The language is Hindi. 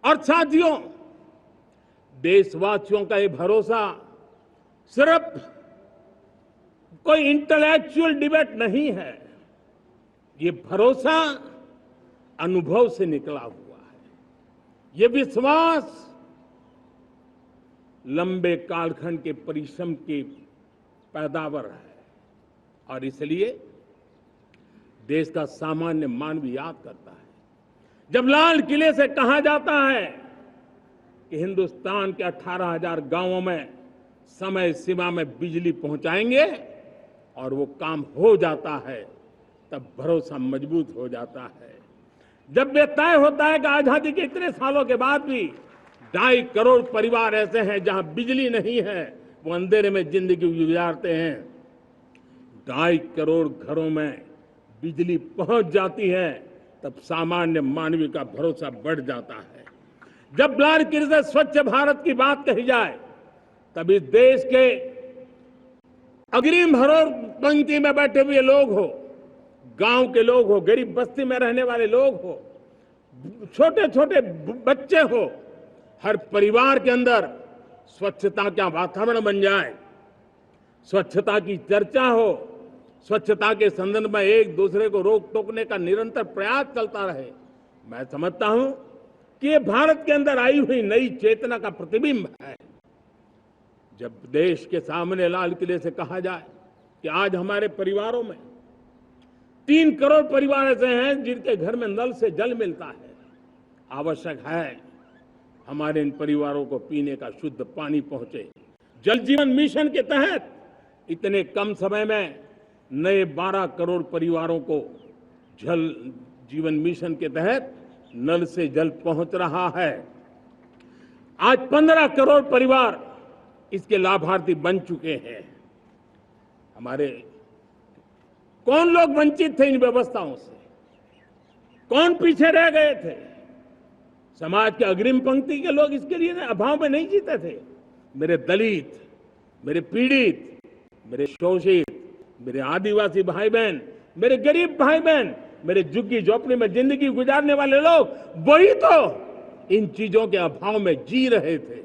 और साथियों, देशवासियों का ये भरोसा सिर्फ कोई इंटेलेक्चुअल डिबेट नहीं है, ये भरोसा अनुभव से निकला हुआ है। ये विश्वास लंबे कालखंड के परिश्रम की पैदावार है और इसलिए देश का सामान्य मानव याद करता है जब लाल किले से कहा जाता है कि हिंदुस्तान के 18,000 गांवों में समय सीमा में बिजली पहुंचाएंगे और वो काम हो जाता है, तब भरोसा मजबूत हो जाता है। जब ये तय होता है कि आजादी के इतने सालों के बाद भी 2.5 करोड़ परिवार ऐसे हैं जहां बिजली नहीं है, वो अंधेरे में जिंदगी गुजारते हैं, 2.5 करोड़ घरों में बिजली पहुंच जाती है, तब सामान्य मानवीय का भरोसा बढ़ जाता है। जब लाल किले से स्वच्छ भारत की बात कही जाए, तब इस देश के अग्रिम पंक्ति में बैठे हुए लोग हो, गांव के लोग हो, गरीब बस्ती में रहने वाले लोग हो, छोटे छोटे बच्चे हो, हर परिवार के अंदर स्वच्छता का वातावरण बन जाए, स्वच्छता की चर्चा हो, स्वच्छता के संदर्भ में एक दूसरे को रोक टोकने का निरंतर प्रयास चलता रहे। मैं समझता हूं कि ये भारत के अंदर आई हुई नई चेतना का प्रतिबिंब है। जब देश के सामने लाल किले से कहा जाए कि आज हमारे परिवारों में 3 करोड़ परिवार ऐसे हैं जिनके घर में नल से जल मिलता है, आवश्यक है हमारे इन परिवारों को पीने का शुद्ध पानी पहुंचे। जल जीवन मिशन के तहत इतने कम समय में नए 12 करोड़ परिवारों को जल जीवन मिशन के तहत नल से जल पहुंच रहा है। आज 15 करोड़ परिवार इसके लाभार्थी बन चुके हैं। हमारे कौन लोग वंचित थे इन व्यवस्थाओं से, कौन पीछे रह गए थे? समाज के अग्रिम पंक्ति के लोग इसके लिए अभाव में नहीं जीते थे। मेरे दलित, मेरे पीड़ित, मेरे शोषित, मेरे आदिवासी भाई बहन, मेरे गरीब भाई बहन, मेरे झुग्गी झोपड़ी में जिंदगी गुजारने वाले लोग, वही तो इन चीजों के अभाव में जी रहे थे।